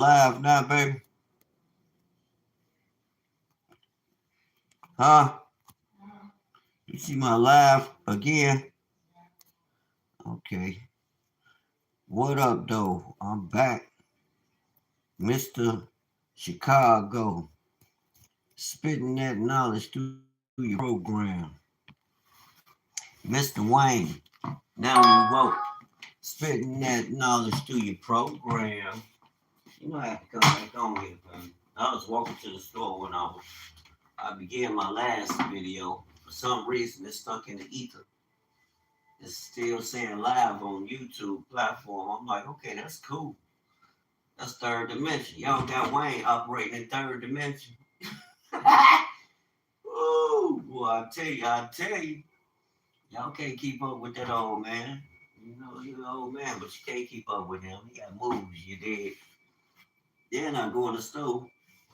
Live now, baby. Huh? You see my live again? Okay. What up, though? I'm back. Mr. Chicago. Spitting that knowledge through your program. Mr. Wayne. Now you woke. Spitting that knowledge through your program. You know I have to come back on here, man. I was walking to the store when I began my last video. For some reason, it's stuck in the ether. It's still saying live on YouTube platform. I'm like, okay, that's cool. That's third dimension. Y'all got Wayne operating in third dimension. Ooh, boy, I tell you, y'all can't keep up with that old man. You know, he's an old man, but you can't keep up with him. He got moves, you did. Then I go in the store,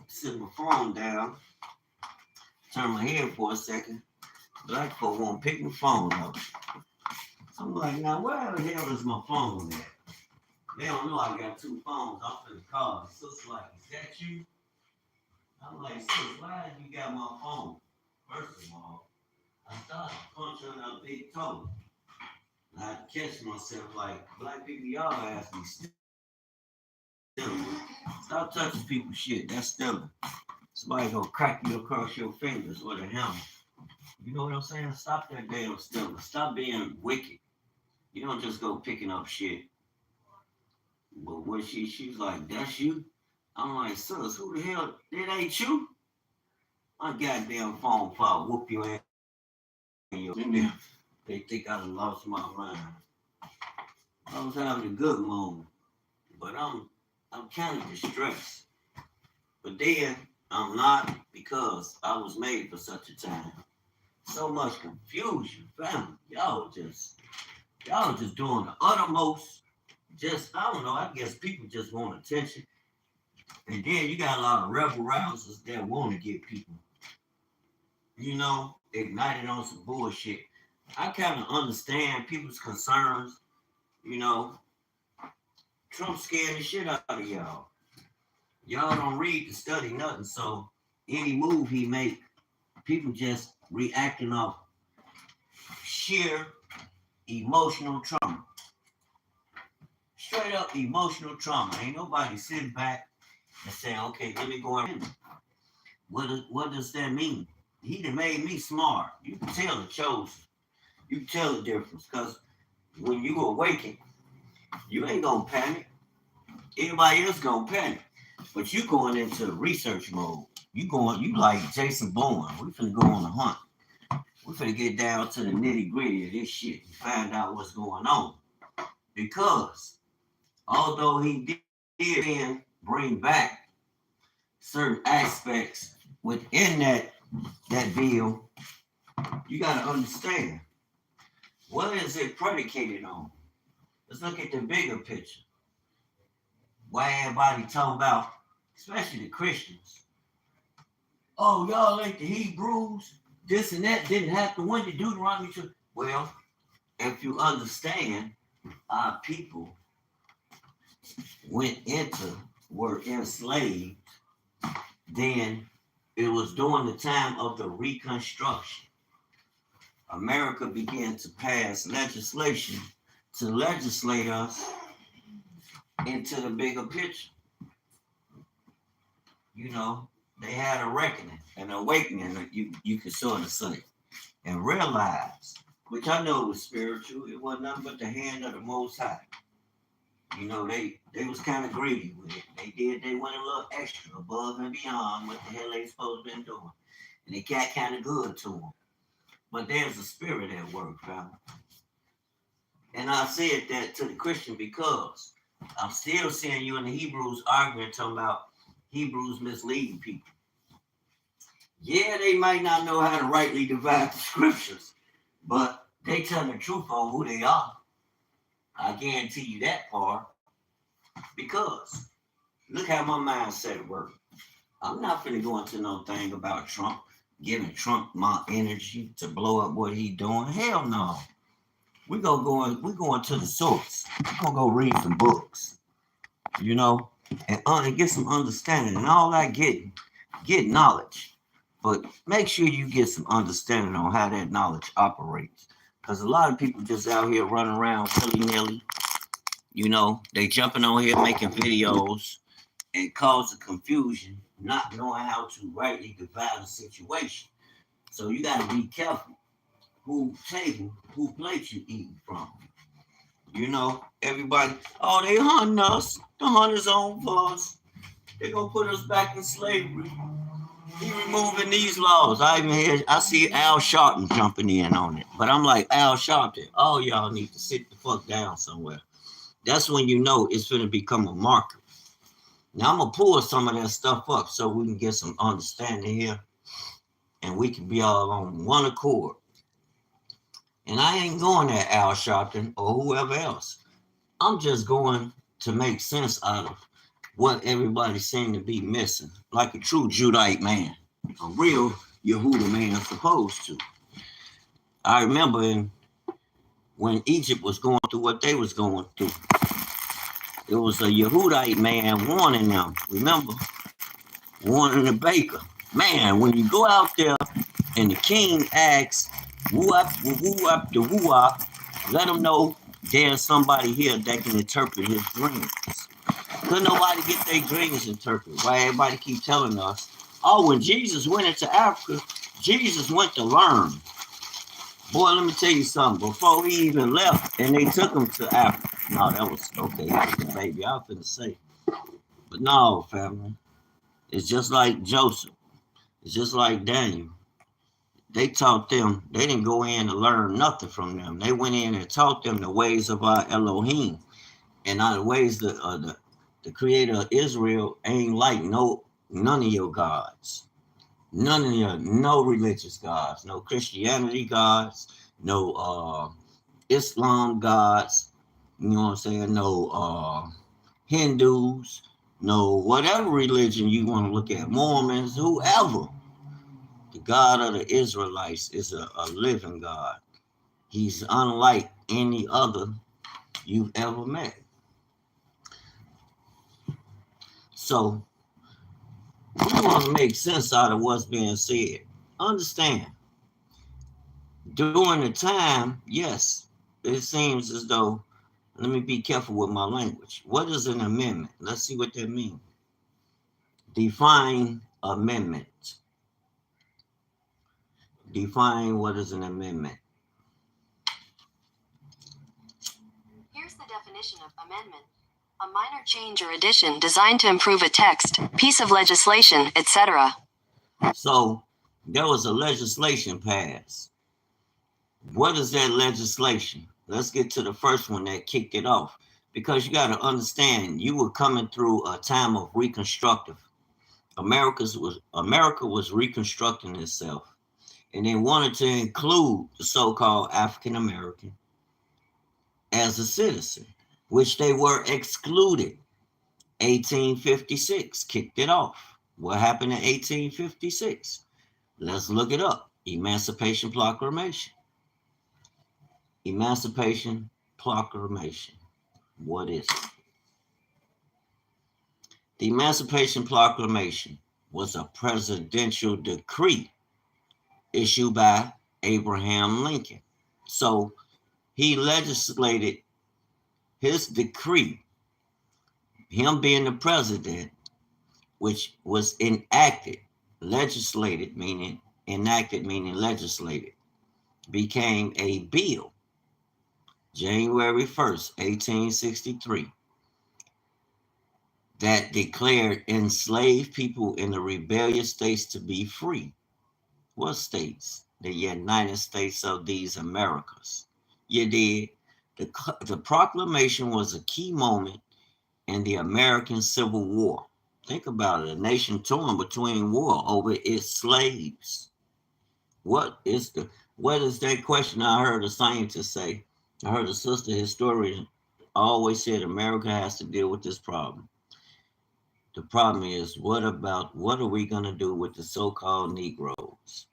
sit my phone down, turn my head for a second. Black folk won't pick my phone up. I'm like, now where the hell is my phone at? They don't know I got two phones off in the car. Sister like, is that you? I'm like, sis, why you got my phone? First of all, I started punching a big toe. I catch myself like, black people, y'all ask me stealing. Stop touching people's shit. That's stealing. Somebody gonna crack you across your fingers with a hammer. You know what I'm saying? Stop that damn stealing. Stop being wicked. You don't just go picking up shit. But when she's like, that's you? I'm like, sis, who the hell? That ain't you? My goddamn phone file whoop your ass in your They think I done lost my mind. I was having a good moment, but I'm kind of distressed. But then I'm not because I was made for such a time. So much confusion, family. Y'all just doing the uttermost. Just I don't know. I guess people just want attention, and then you got a lot of rebel rousers that want to get people, ignited on some bullshit. I kind of understand people's concerns. You know, Trump scared the shit out of y'all. Y'all don't read to study nothing, so any move he make, people just reacting off sheer emotional trauma. Straight up emotional trauma. Ain't nobody sitting back and saying, okay, let me go in. What does that mean? He done made me smart. You can tell the chosen. You can tell the difference. Because when you awaken, you ain't going to panic. Everybody else going to panic. But you going into research mode. You like Jason Bourne. We finna go on a hunt. We finna get down to the nitty gritty of this shit and find out what's going on. Because although he did bring back certain aspects within that bill, you gotta understand, what is it predicated on? Let's look at the bigger picture. Why everybody talking about, especially the Christians, oh, y'all like the Hebrews, this and that didn't happen when the Deuteronomy. Well, if you understand, our people were enslaved, then it was during the time of the Reconstruction. America began to pass legislation to legislate us into the bigger picture. They had a reckoning, an awakening, you could sort of say, and realize, which I know was spiritual, it wasn't nothing but the hand of the Most High. They was kind of greedy with it. They went a little extra above and beyond what the hell they supposed to been doing. And it got kind of good to them. But there's a spirit at work, family. And I said that to the Christian because I'm still seeing you in the Hebrews arguing, talking about Hebrews misleading people. Yeah, they might not know how to rightly divide the scriptures, but they tell the truth on who they are. I guarantee you that part. Because look how my mindset works. I'm not finna go into no thing about Trump, giving Trump my energy to blow up what he doing. Hell no. We're going to the source. We're going to go read some books. and get some understanding. And all I get knowledge. But make sure you get some understanding on how that knowledge operates. Because a lot of people just out here running around willy-nilly. You know, they jumping on here making videos and causing confusion, not knowing how to rightly divide a situation. So you got to be careful who plate you eating from. You know, everybody, oh, they hunting us. The hunters on for us. They gonna put us back in slavery. He removing these laws. I see Al Sharpton jumping in on it. But I'm like, Al Sharpton, all y'all need to sit the fuck down somewhere. That's when you know it's gonna become a marker. Now I'm gonna pull some of that stuff up so we can get some understanding here and we can be all on one accord. And I ain't going at Al Sharpton or whoever else. I'm just going to make sense out of what everybody seemed to be missing, like a true Judite man, a real Yehuda man supposed to. I remember when Egypt was going through what they was going through, it was a Yehudite man warning them. Remember? Warning the baker. Man, when you go out there and the king asks, woo up, the woo up, let him know there's somebody here that can interpret his dreams. Couldn't nobody get their dreams interpreted. Why everybody keep telling us, oh, when Jesus went into Africa, Jesus went to learn. Boy, let me tell you something. Before he even left, and they took him to Africa. No, that was, okay, he was a baby. I was finna say. But no, family. It's just like Joseph. It's just like Daniel. They taught them, they didn't go in to learn nothing from them. They went in and taught them the ways of our Elohim. And the ways the creator of Israel ain't like none of your gods. No religious gods, no Christianity gods, no Islam gods, you know what I'm saying, no Hindus, no whatever religion you want to look at, Mormons, whoever. The God of the Israelites is a living God. He's unlike any other you've ever met. So we want to make sense out of what's being said. Understand, during the time, yes, it seems as though, let me be careful with my language. What is an amendment? Let's see what that means. Define amendment. Define what is an amendment. Here's the definition of amendment. A minor change or addition designed to improve a text, piece of legislation, etc. So there was a legislation passed. What is that legislation? Let's get to the first one that kicked it off. Because you got to understand, you were coming through a time of reconstructive. America was reconstructing itself. And they wanted to include the so-called African American as a citizen, which they were excluded. 1856 kicked it off. What happened in 1856? Let's look it up. Emancipation Proclamation. Emancipation Proclamation. What is it? The Emancipation Proclamation was a presidential decree issued by Abraham Lincoln. So he legislated his decree, him being the president, which was enacted, legislated, meaning enacted, meaning legislated, became a bill, January 1st, 1863, that declared enslaved people in the rebellious states to be free. What states? The United States of these Americas. You did. The proclamation was a key moment in the American Civil War. Think about it, a nation torn between war over its slaves. What is that question I heard a scientist say? I heard a sister historian always said America has to deal with this problem. The problem is, what are we going to do with the so-called Negroes?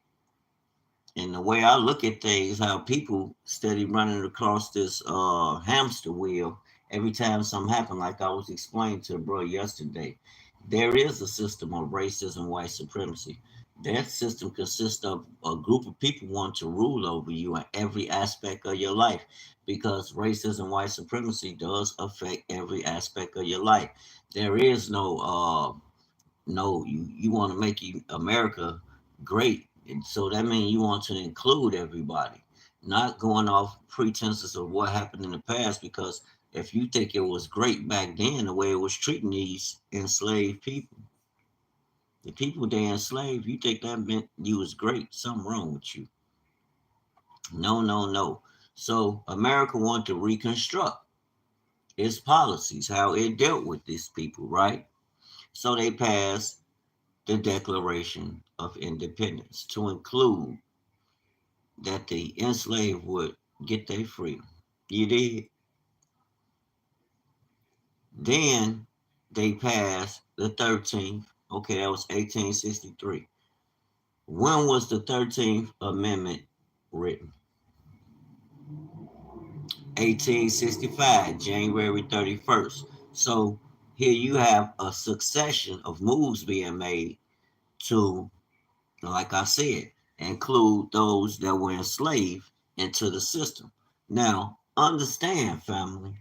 And the way I look at things, how people steady running across this hamster wheel every time something happened, like I was explaining to the bro yesterday, there is a system of racism, white supremacy. That system consists of a group of people want to rule over you in every aspect of your life, because racism, white supremacy does affect every aspect of your life. There is no, you want to make America great, and so that means you want to include everybody, not going off pretenses of what happened in the past. Because if you think it was great back then, the way it was treating these enslaved people, the people they enslaved, you think that meant you was great? Something wrong with you. No, no, no. So America wanted to reconstruct its policies, how it dealt with these people, right? So they passed the Declaration of Independence to include that the enslaved would get their freedom. You did. Then they passed the 13th. Okay, that was 1863. When was the 13th Amendment written? 1865, January 31st. So here you have a succession of moves being made to, like I said, include those that were enslaved into the system. Now, understand, family.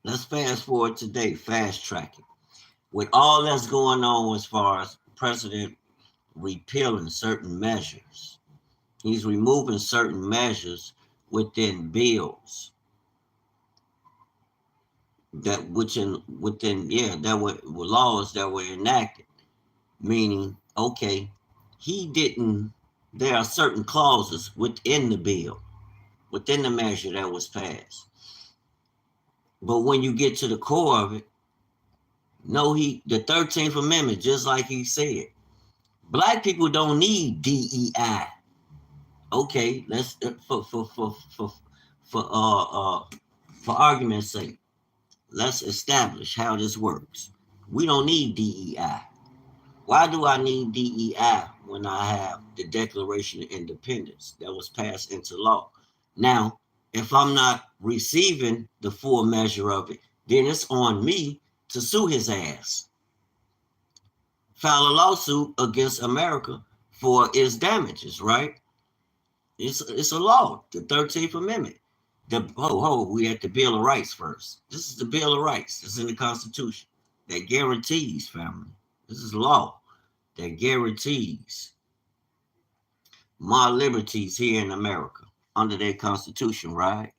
Let's fast forward today, fast track it. With all that's going on as far as President repealing certain measures, he's removing certain measures within bills that within that were laws that were enacted. Meaning, okay, he didn't. There are certain clauses within the bill, within the measure that was passed. But when you get to the core of it, no, the 13th Amendment, just like he said, black people don't need DEI. Okay, let's for for argument's sake, let's establish how this works. We don't need DEI. Why do I need DEI when I have the Declaration of Independence that was passed into law? Now, if I'm not receiving the full measure of it, then it's on me to sue his ass, file a lawsuit against America for its damages, right? It's a law, the 13th Amendment. We at the Bill of Rights first. This is the Bill of Rights. It's in the Constitution that guarantees, family. This is law that guarantees my liberties here in America under their Constitution, right?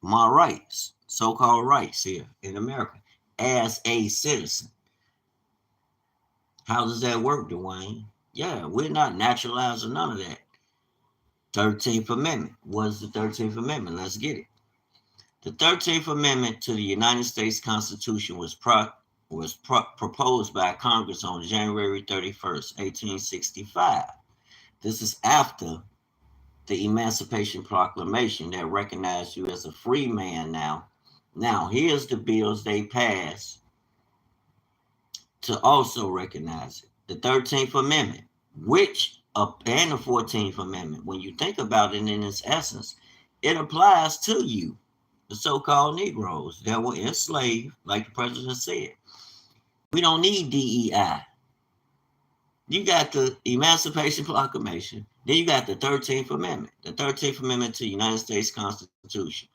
My rights, so-called rights here in America as a citizen. How does that work, Dewayne? Yeah, we're not naturalized or none of that. 13th Amendment. What's the 13th Amendment? Let's get it. The 13th Amendment to the United States Constitution was proposed by Congress on January 31st, 1865. This is after the Emancipation Proclamation that recognized you as a free man now. Now, here's the bills they passed to also recognize it. The 13th Amendment, and the 14th Amendment, when you think about it in its essence, it applies to you, the so-called Negroes that were enslaved, like the president said. We don't need DEI. You got the Emancipation Proclamation, then you got the 13th Amendment. The 13th Amendment to the United States Constitution.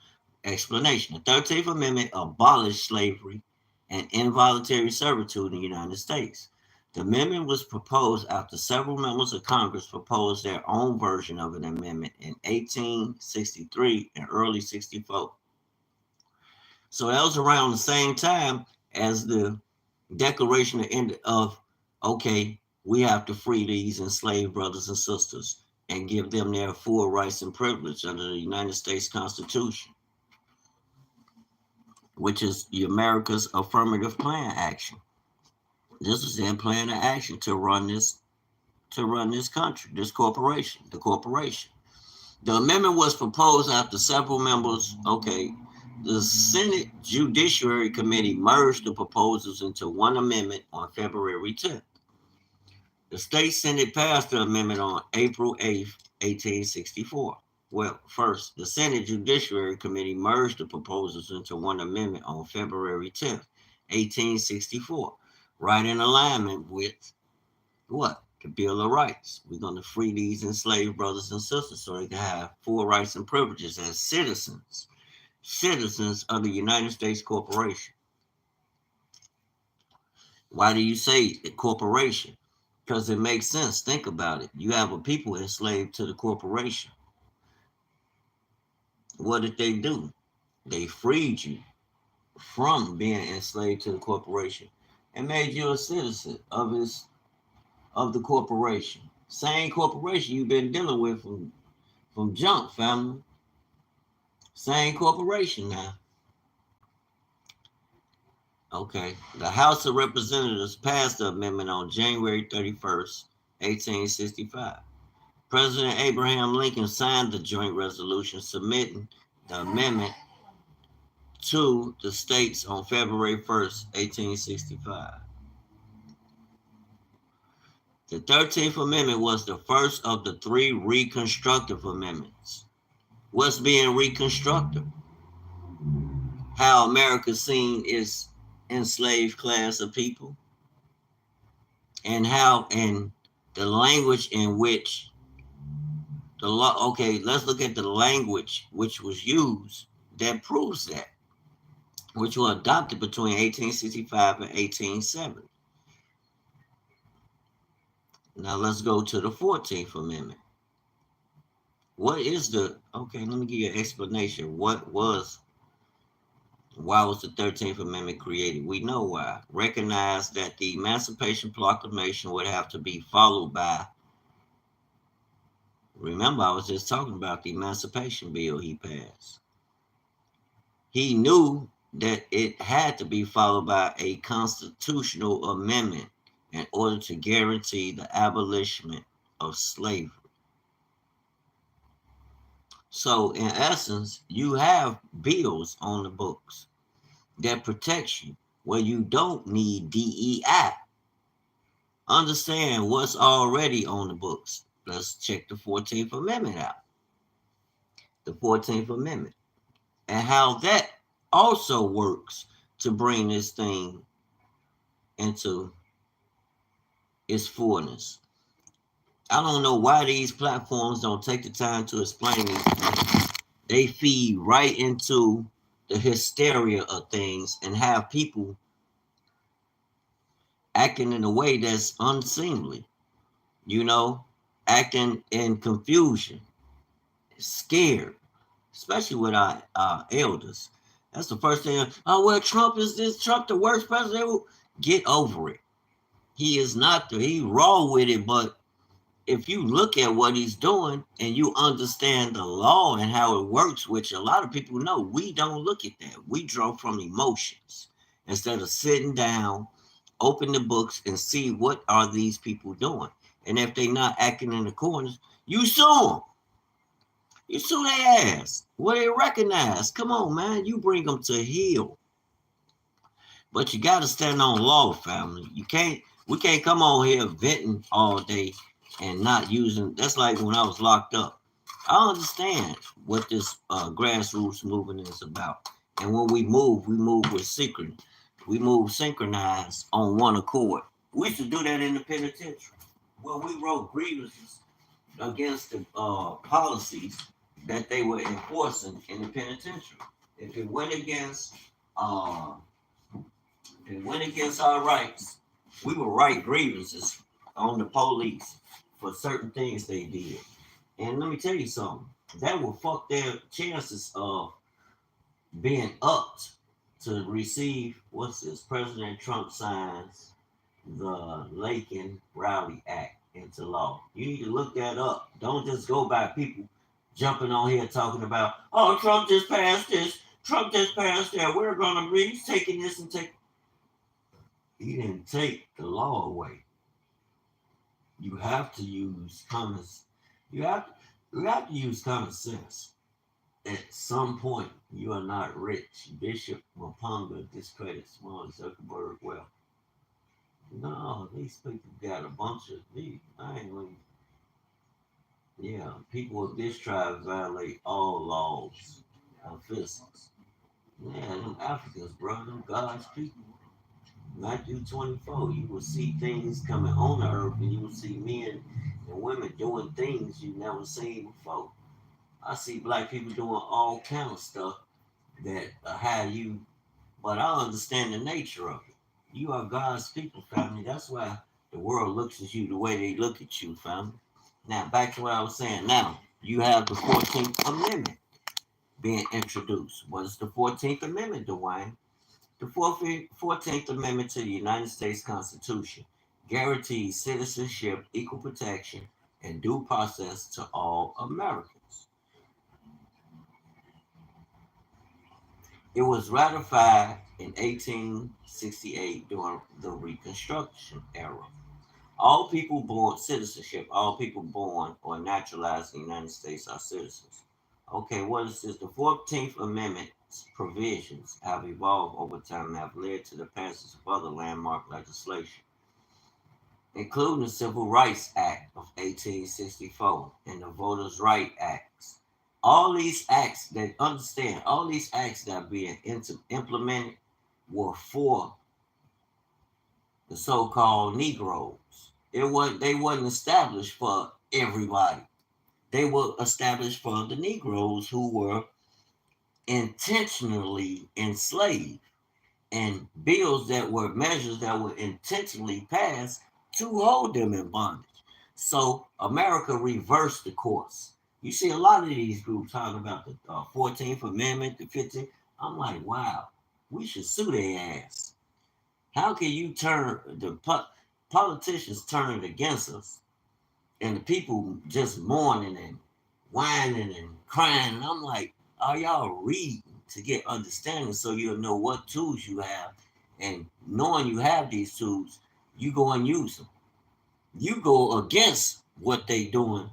Explanation. The 13th Amendment abolished slavery and involuntary servitude in the United States. The amendment was proposed after several members of Congress proposed their own version of an amendment in 1863 and early 64. So that was around the same time as the Declaration of okay, we have to free these enslaved brothers and sisters and give them their full rights and privilege under the United States Constitution, which is America's affirmative plan action. This is their plan of action to run this country, this corporation, the corporation. The amendment was proposed after several members, the Senate Judiciary Committee merged the proposals into one amendment on February 10th. The state Senate passed the amendment on April 8th, 1864. Well, first, the Senate Judiciary Committee merged the proposals into one amendment on February 10th, 1864, right in alignment with what? The Bill of Rights. We're going to free these enslaved brothers and sisters so they can have full rights and privileges as citizens of the United States Corporation. Why do you say the corporation? Because it makes sense. Think about it. You have a people enslaved to the corporation. What did they do? They freed you from being enslaved to the corporation and made you a citizen of the corporation. Same corporation you've been dealing with from jump, family. Same corporation now. Okay. The House of Representatives passed the amendment on January 31st, 1865. President Abraham Lincoln signed the joint resolution submitting the amendment to the states on February 1st, 1865. The 13th Amendment was the first of the three reconstructive amendments. What's being reconstructed? How America seen its enslaved class of people, and how and the language in which the law. Okay, let's look at the language which was used that proves that, which was adopted between 1865 and 1870. Now let's go to the 14th Amendment. What is the, okay, let me give you an explanation. Why was the 13th Amendment created? We know why. Recognize that the Emancipation Proclamation would have to be followed by, remember I was just talking about the Emancipation Bill he passed. He knew that it had to be followed by a constitutional amendment in order to guarantee the abolition of slavery. So in essence, you have bills on the books that protects you where you don't need DEI. Understand what's already on the books. Let's check the 14th Amendment out. The 14th Amendment and how that also works to bring this thing into its fullness. I don't know why these platforms don't take the time to explain these things. They feed right into the hysteria of things and have people acting in a way that's unseemly, acting in confusion, scared, especially with our elders. That's the first thing. Oh, well, Trump is this, Trump the worst president. Get over it. He is not, he raw with it, but if you look at what he's doing and you understand the law and how it works, which a lot of people know, we don't look at that. We draw from emotions instead of sitting down, open the books and see what are these people doing. And if they're not acting in the corners, you sue them. You sue their ass. What they recognize. Come on, man. You bring them to heel. But you got to stand on law, family. We can't come on here venting all day and not using. That's like when I was locked up. I understand what this grassroots movement is about. And when we move with synchrony. We move synchronized on one accord. We used to do that in the penitentiary. Well, we wrote grievances against the policies that they were enforcing in the penitentiary. If it went against our rights, we would write grievances on the police for certain things they did. And let me tell you something, that will fuck their chances of being upped to receive, President Trump signs the Lakin Rowley Act into law. You need to look that up. Don't just go by people jumping on here talking about, oh, Trump just passed this, Trump just passed that, we're going to be taking this and take. He didn't take the law away. You have to use you have to use common sense. At some point, you are not rich. Bishop Mapunga discredits Mark Zuckerberg. Well, no, these people got a bunch of these. Yeah, people of this tribe violate all laws of physics. Yeah, them Africans, bro, them God's people. Matthew 24, you will see things coming on the earth, and you will see men and women doing things you never seen before. I see black people doing all kind of stuff that have you, but I understand the nature of it. You are God's people, family. That's why the world looks at you the way they look at you, family. Now, back to what I was saying. Now, you have the 14th Amendment being introduced. What is the 14th Amendment, Dewayne? The 14th Amendment to the United States Constitution guarantees citizenship, equal protection, and due process to all Americans. It was ratified in 1868 during the Reconstruction era. All people born citizenship, all people born or naturalized in the United States are citizens. Okay, what is this? The 14th Amendment's provisions have evolved over time and have led to the passage of other landmark legislation, including the Civil Rights Act of 1864 and the Voters' Right Acts. All these acts that understand, all these acts that are being implemented were for the so-called Negroes. They wasn't established for everybody. They were established for the Negroes who were intentionally enslaved, and bills that were measures that were intentionally passed to hold them in bondage. So America reversed the course. You see a lot of these groups talking about the 14th Amendment, the 15th. I'm like, wow, we should sue their ass. How can you turn the politicians turn it against us, and the people just mourning and whining and crying? And I'm like, are y'all reading to get understanding so you'll know what tools you have? And knowing you have these tools, you go and use them. You go against what they doing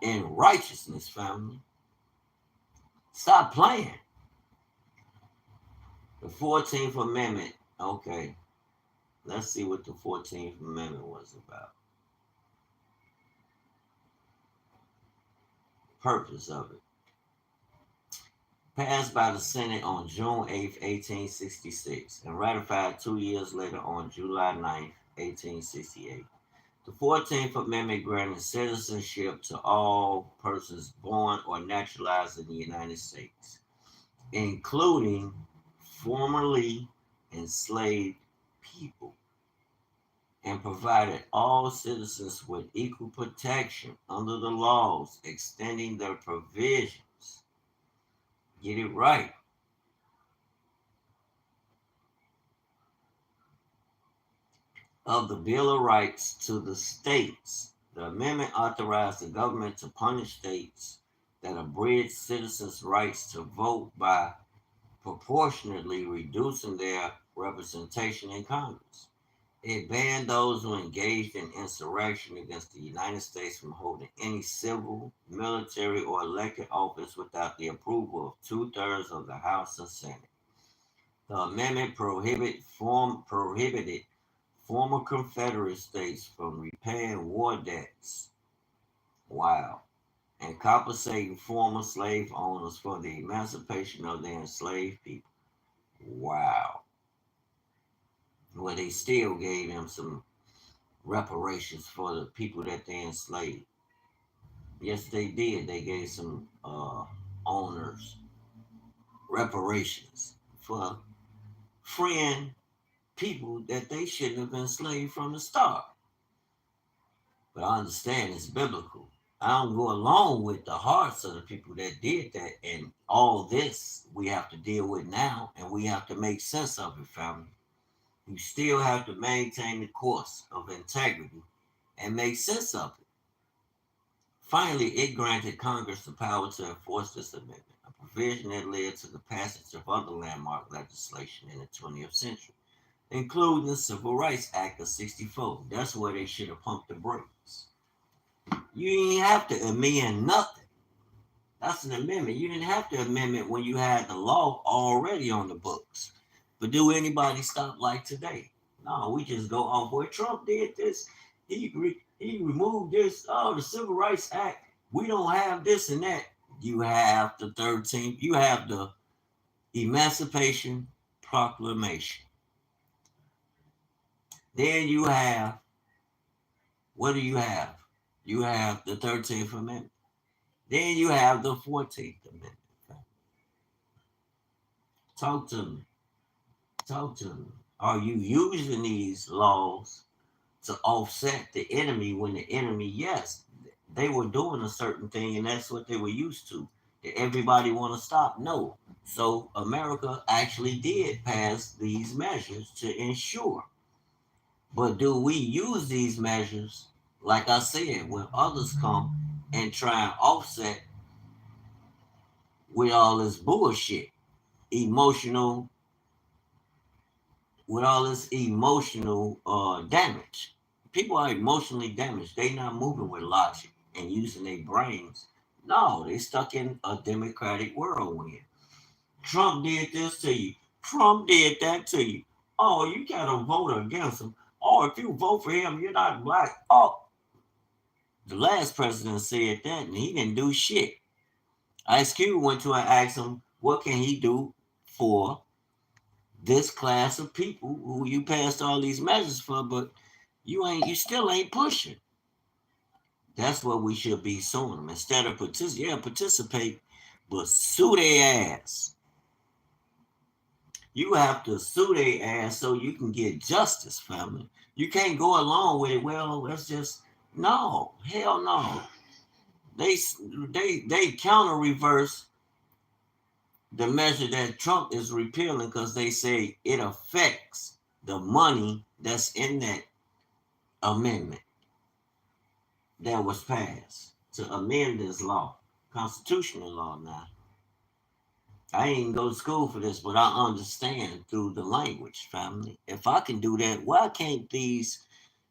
in righteousness, family. Stop playing. The 14th Amendment. Okay, let's see what the 14th Amendment was about. Purpose of it. Passed by the Senate on June 8, 1866, and ratified 2 years later on July 9th, 1868. The 14th Amendment granted citizenship to all persons born or naturalized in the United States, including formerly enslaved people, and provided all citizens with equal protection under the laws extending their provisions. Get it right. Of the Bill of Rights to the states. The amendment authorized the government to punish states that abridge citizens' rights to vote by proportionately reducing their representation in Congress. It banned those who engaged in insurrection against the United States from holding any civil, military, or elected office without the approval of two-thirds of the House and Senate. The amendment prohibited former Confederate states from repaying war debts. Wow. And compensating former slave owners for the emancipation of their enslaved people. Wow. Well, they still gave them some reparations for the people that they enslaved. Yes, they did. They gave some owners reparations for freeing people that they shouldn't have been enslaved from the start. But I understand it's biblical. I don't go along with the hearts of the people that did that, and all this we have to deal with now, and we have to make sense of it, family. You still have to maintain the course of integrity and make sense of it. Finally, it granted Congress the power to enforce this amendment, a provision that led to the passage of other landmark legislation in the 20th century, including the Civil Rights Act of 64. That's where they should have pumped the brakes. You didn't have to amend nothing. That's an amendment. You didn't have to amend it when you had the law already on the books. But do anybody stop like today? No, we just go off where Trump did this. He removed this. Oh, the Civil Rights Act. We don't have this and that. You have the 13th, you have the Emancipation Proclamation. Then you have, what do you have? You have the 13th Amendment. Then you have the 14th Amendment. Talk to me. Talk to me. Are you using these laws to offset the enemy when the enemy, yes, they were doing a certain thing and that's what they were used to? Did everybody want to stop? No. So America actually did pass these measures to ensure. But do we use these measures, like I said, when others come and try and offset with all this bullshit, emotional, with all this emotional damage? People are emotionally damaged. They not moving with logic and using their brains. No, they stuck in a democratic whirlwind. Trump did this to you. Trump did that to you. Oh, you gotta vote against him. Oh, if you vote for him, you're not black. Oh, the last president said that and he didn't do shit. Ice Cube went to and asked him, what can he do for this class of people who you passed all these measures for, but you still ain't pushing. That's what we should be suing them. Instead of participate, but sue their ass. You have to sue their ass so you can get justice, family. You can't go along with it. Well, let's just no, hell no. They counter reverse the measure that Trump is repealing because they say it affects the money that's in that amendment that was passed to amend this law, constitutional law now. I ain't go to school for this, but I understand through the language, family. If I can do that, why can't these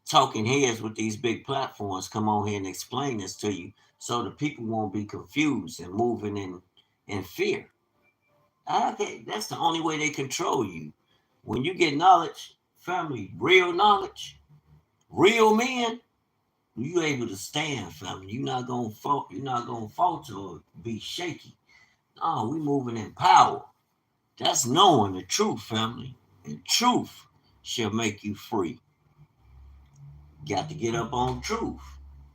talking heads with these big platforms come on here and explain this to you so the people won't be confused and moving in fear? That's the only way they control you. When you get knowledge, family, real knowledge, real men, you able to stand, family. You're not gonna fall. You're not gonna falter or be shaky. No, we moving in power. That's knowing the truth, family. And truth shall make you free. Got to get up on truth.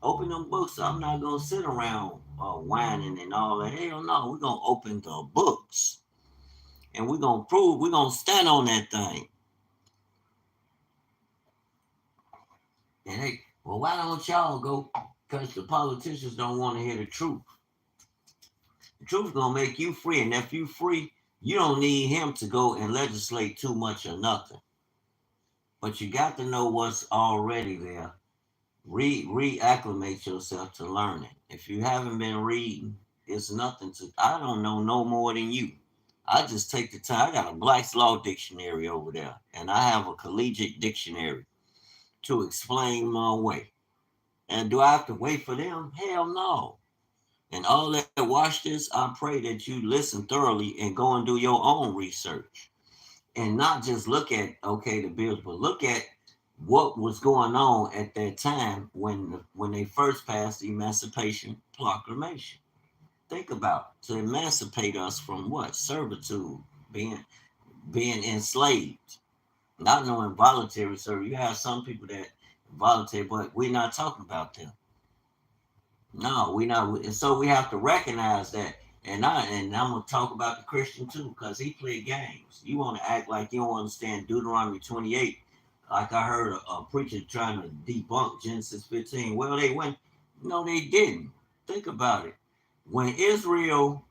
Open them books. I'm not gonna sit around whining and all that. Hell no, we're gonna open the books and we're gonna prove. We're gonna stand on that thing. And hey, well, why don't y'all go? Because the politicians don't want to hear the truth. The truth gonna make you free, and if you free, you don't need him to go and legislate too much or nothing. But you got to know what's already there. Reacclimate yourself to learning. If you haven't been reading, it's nothing to. I don't know no more than you. I just take the time. I got a Black's Law Dictionary over there, and I have a collegiate dictionary to explain my way. And do I have to wait for them? Hell no. And all that watch this, I pray that you listen thoroughly and go and do your own research. And not just look at, okay, the bills, but look at what was going on at that time when they first passed the Emancipation Proclamation. Think about it. To emancipate us from what? Servitude, being enslaved. Not no involuntary service. You have some people that voluntary, but we're not talking about them. No, we not. And so we have to recognize that. And I'm gonna talk about the Christian too, because he played games. You want to act like you don't understand Deuteronomy 28, like I heard a preacher trying to debunk Genesis 15. Well, they went. No, they didn't. Think about it. When Israel,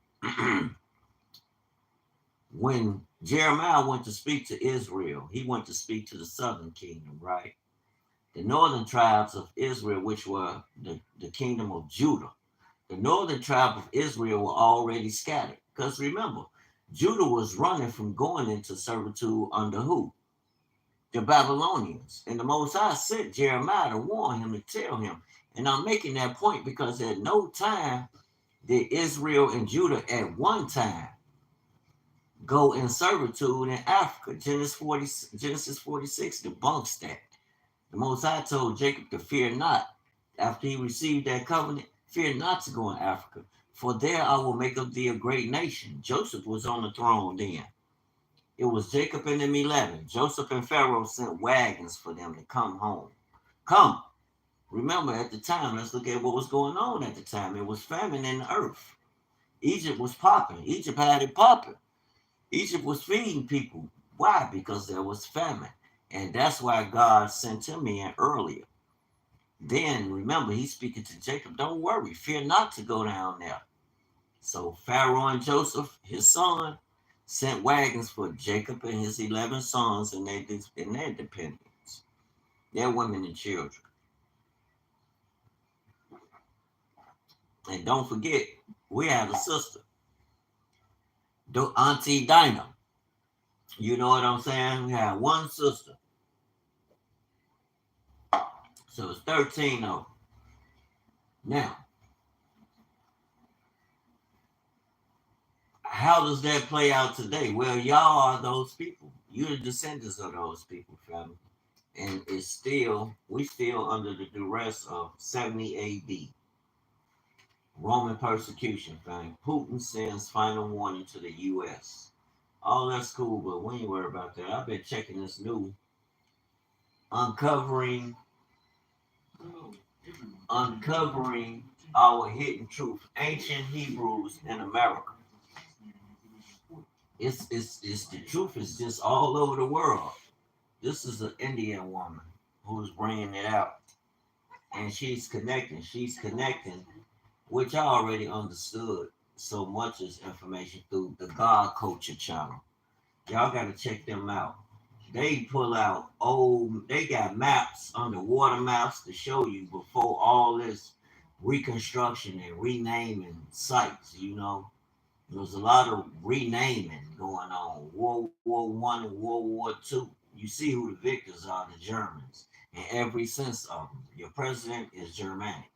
when Jeremiah went to speak to Israel, he went to speak to the southern kingdom, right? The northern tribes of Israel, which were the kingdom of Judah. The northern tribe of Israel were already scattered. Because remember, Judah was running from going into servitude under who? The Babylonians. And the Most High sent Jeremiah to warn him, to tell him. And I'm making that point because at no time did Israel and Judah at one time go in servitude in Africa. Genesis 46 debunks that. The Most High told Jacob to fear not. After he received that covenant, Fear not to go in Africa, for there I will make of thee a great nation. Joseph was on the throne then. It was Jacob and them 11. Joseph and Pharaoh sent wagons for them to come home. Come. Remember, at the time, let's look at what was going on at the time. It was famine in the earth. Egypt was popping. Egypt had it popping. Egypt was feeding people. Why? Because there was famine. And that's why God sent him in earlier. Then, remember, he's speaking to Jacob. Don't worry. Fear not to go down there. So Pharaoh and Joseph, his son, sent wagons for Jacob and his 11 sons and their dependents, their women and children. And don't forget, we had a sister, Auntie Dinah. You know what I'm saying? We had one sister. So it's 13 of them. Now, how does that play out today? Well, y'all are those people. You're the descendants of those people, family. And we still under the duress of 70 AD. Roman persecution, fam. Putin sends final warning to the U.S. All that's cool, but we ain't worried about that. I've been checking this new uncovering our hidden truth, ancient Hebrews in America. It's the truth is just all over the world. This is an Indian woman who's bringing it out, and she's connecting, which I already understood so much as information through the God Culture channel. Y'all got to check them out. They pull out they got maps, underwater maps to show you before all this reconstruction and renaming sites, you know. There was a lot of renaming going on. World War One and World War Two. You see who the victors are, the Germans. In every sense of them. Your president is Germanic.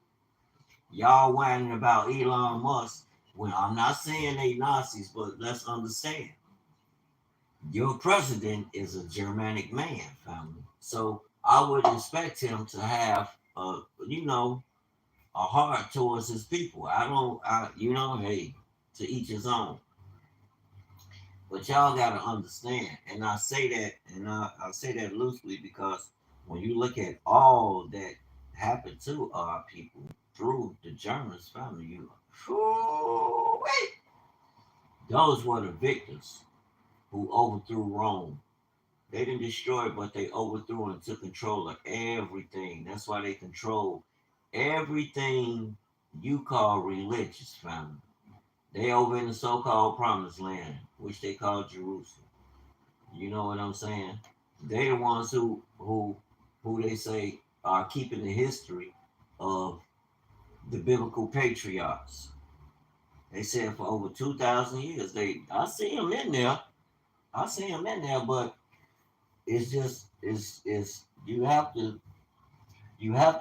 Y'all whining about Elon Musk. Well, I'm not saying they Nazis, but let's understand. Your president is a Germanic man, family. So I would expect him to have a heart towards his people. Hey, to each his own. But y'all gotta understand, and I say that, and I say that loosely because when you look at all that happened to our people through the Germans family, those were the victors who overthrew Rome. They didn't destroy it, but they overthrew and took control of everything. That's why they control everything you call religious, family. They over in the so-called promised land, which they call Jerusalem. You know what I'm saying? They the ones who they say are keeping the history of the biblical patriarchs. They said for over 2,000 years. I see them in there. But it's just it's you have to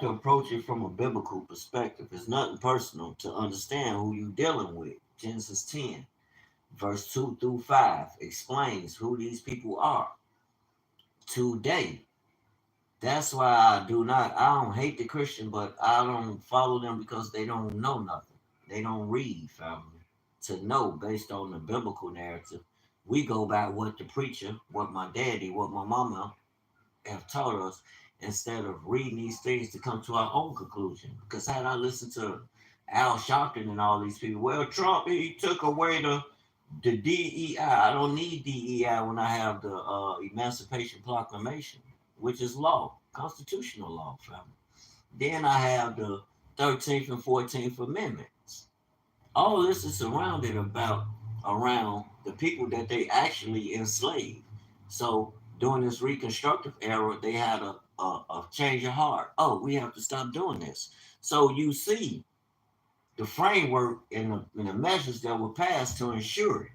approach it from a biblical perspective. It's nothing personal to understand who you're dealing with. Genesis 10, verse 2 through 5 explains who these people are today. That's why I don't hate the Christian, but I don't follow them because they don't know nothing. They don't read, family, to know based on the biblical narrative. We go by what the preacher, what my daddy, what my mama have taught us instead of reading these things to come to our own conclusion. Because had I listened to Al Sharpton and all these people, well, Trump, he took away the DEI. I don't need DEI when I have the Emancipation Proclamation, which is law, constitutional law, family. Then I have the 13th and 14th Amendments. All this is surrounded around the people that they actually enslaved. So during this reconstructive era, they had a change of heart. Oh, we have to stop doing this. So you see the framework and the measures that were passed to ensure it.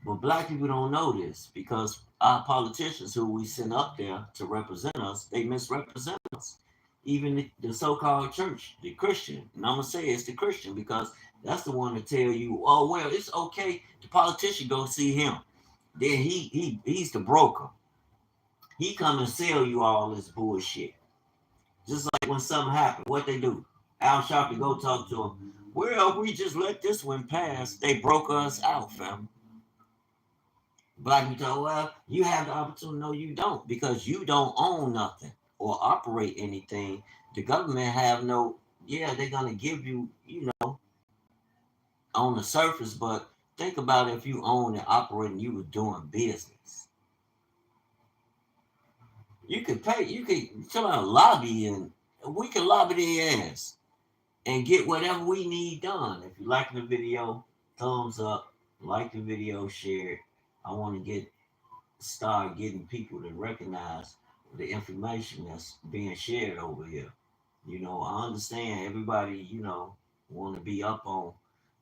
But black people don't know this because our politicians who we send up there to represent us, they misrepresent us. Even the so-called church, the Christian, and I'm gonna say it's the Christian because that's the one to tell you, oh well, it's okay. The politician go see him. Then he's the broker. He come and sell you all this bullshit. Just like when something happened, what they do? Al Sharpton, go talk to him. Well, we just let this one pass. They broke us out, fam. Black people tell, well, you have the opportunity. No, you don't, because you don't own nothing or operate anything. The government have no, yeah, they're gonna give you, on the surface, but think about if you own and operate and you were doing business. You could pay, you could come out lobby and we can lobby their ass and get whatever we need done. If you like the video, thumbs up, like the video, share it. I want to start getting people to recognize the information that's being shared over here. I understand everybody, want to be up on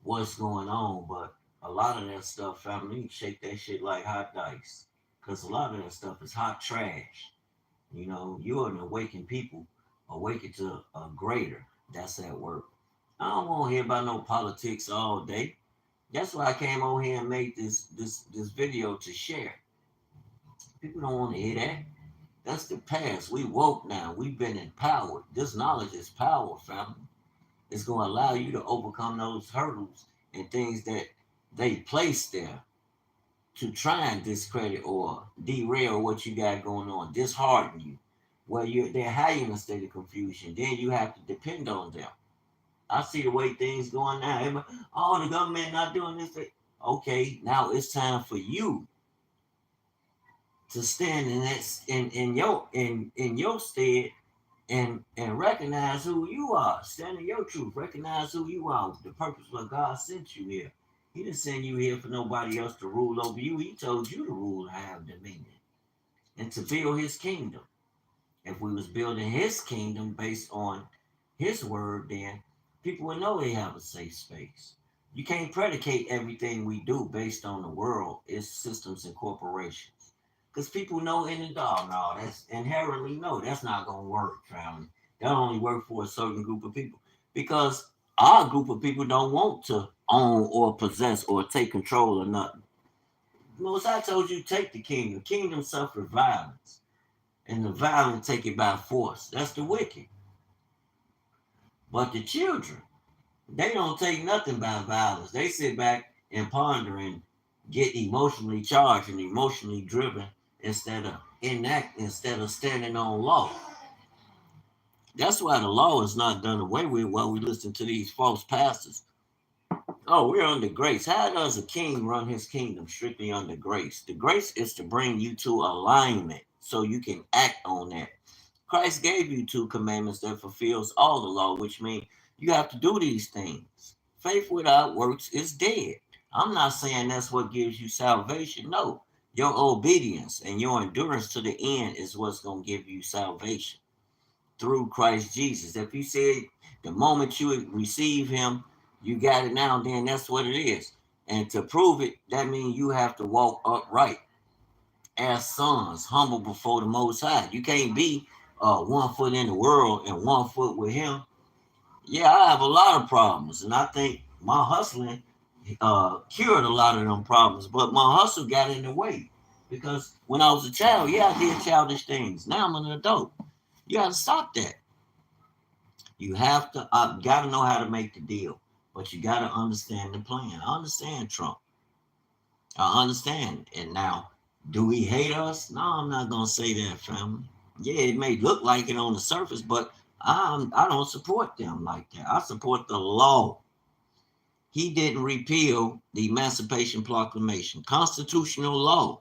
what's going on, but a lot of that stuff, family, shake that shit like hot dice. Because a lot of that stuff is hot trash. You're an awakened people, awakened to a greater. That's at work. I don't want to hear about no politics all day. That's why I came on here and made this video to share. People don't want to hear that. That's the past. We woke now. We've been empowered. This knowledge is power, family. It's going to allow you to overcome those hurdles and things that they place there to try and discredit or derail what you got going on, dishearten you. They're high in a state of confusion. Then you have to depend on them. I see the way things going now. Everybody, oh, the government not doing this. Okay, now it's time for you to stand in your stead and recognize who you are. Stand in your truth. Recognize who you are. The purpose what God sent you here. He didn't send you here for nobody else to rule over you. He told you to rule and have dominion and to build his kingdom. If we was building his kingdom based on his word, then people would know they have a safe space. You can't predicate everything we do based on the world, its systems and corporations. Because people know in the dog, no, that's inherently no, that's not gonna work, family. That only work for a certain group of people. Because our group of people don't want to own or possess or take control of nothing. Most I told you, take the kingdom. Kingdom suffer violence, and the violent take it by force. That's the wicked. But the children, they don't take nothing by violence. They sit back and ponder and get emotionally charged and emotionally driven instead of standing on law. That's why the law is not done away with while we listen to these false pastors. Oh, we're under grace. How does a king run his kingdom strictly under grace? The grace is to bring you to alignment so you can act on that. Christ gave you two commandments that fulfills all the law, which means you have to do these things. Faith without works is dead. I'm not saying that's what gives you salvation. No, your obedience and your endurance to the end is what's going to give you salvation through Christ Jesus. If you said the moment you receive him, you got it now, then that's what it is. And to prove it, that means you have to walk upright as sons, humble before the Most High. You can't be 1 foot in the world and 1 foot with him. Yeah, I have a lot of problems, and I think my hustling cured a lot of them problems, but my hustle got in the way because when I was a child, yeah, I did childish things. Now I'm an adult. You got to stop that. You have to, got to know how to make the deal, but you got to understand the plan. I understand Trump. I understand. And now, do he hate us? No, I'm not gonna say that, family. Yeah, it may look like it on the surface, but I don't support them like that. I support the law. He didn't repeal the Emancipation Proclamation, constitutional law.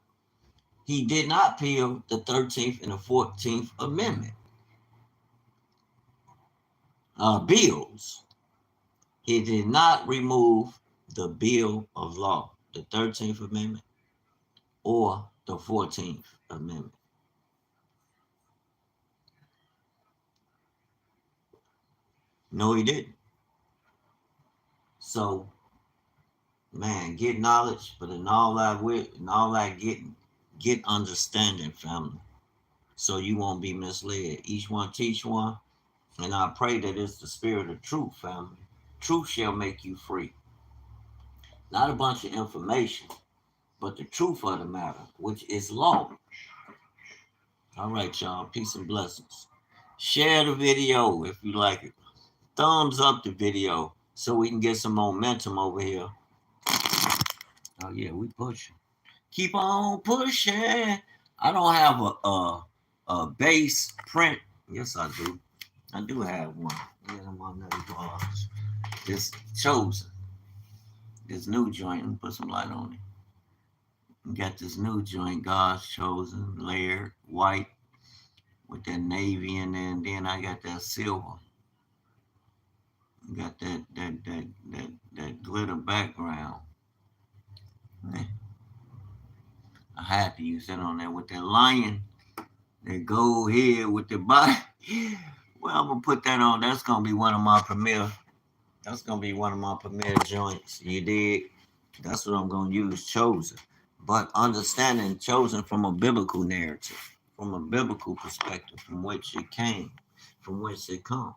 He did not repeal the 13th and the 14th Amendment bills. He did not remove the Bill of Law, the 13th Amendment or the 14th Amendment. No, he didn't. So, man, get knowledge, but in all that get understanding, family, so you won't be misled. Each one teach one, and I pray that it's the spirit of truth, family. Truth shall make you free. Not a bunch of information, but the truth of the matter, which is law. All right, y'all. Peace and blessings. Share the video if you like it. thumbs up the video so we can get some momentum over here. Oh yeah, we pushing. Keep on pushing. I don't have a bass print. Yes, I do. I do have one. Yeah, one of these bars. This Chosen. This new joint. Let me put some light on it. Got this new joint, God's Chosen, layered white with that navy in there, and then I got that silver. Got that glitter background. I had to use that on there with that lion, that gold head with the body. Well, I'm gonna put that on. That's gonna be one of my premier. That's gonna be one of my premier joints. You dig? That's what I'm gonna use. Chosen, but understanding chosen from a biblical narrative, from a biblical perspective, from which it came, from which it come.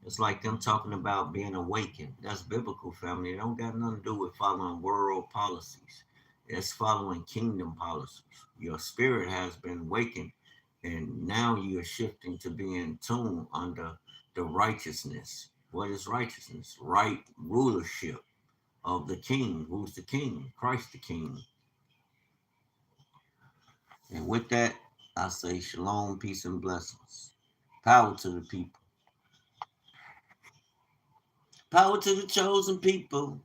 It's like them talking about being awakened. That's biblical, family. It don't got nothing to do with following world policies. It's following kingdom policies. Your spirit has been awakened, and now you're shifting to being tuned under the righteousness. What is righteousness? Right rulership of the king. Who's the king? Christ the king. And with that, I say shalom, peace, and blessings. Power to the people. Power to the chosen people.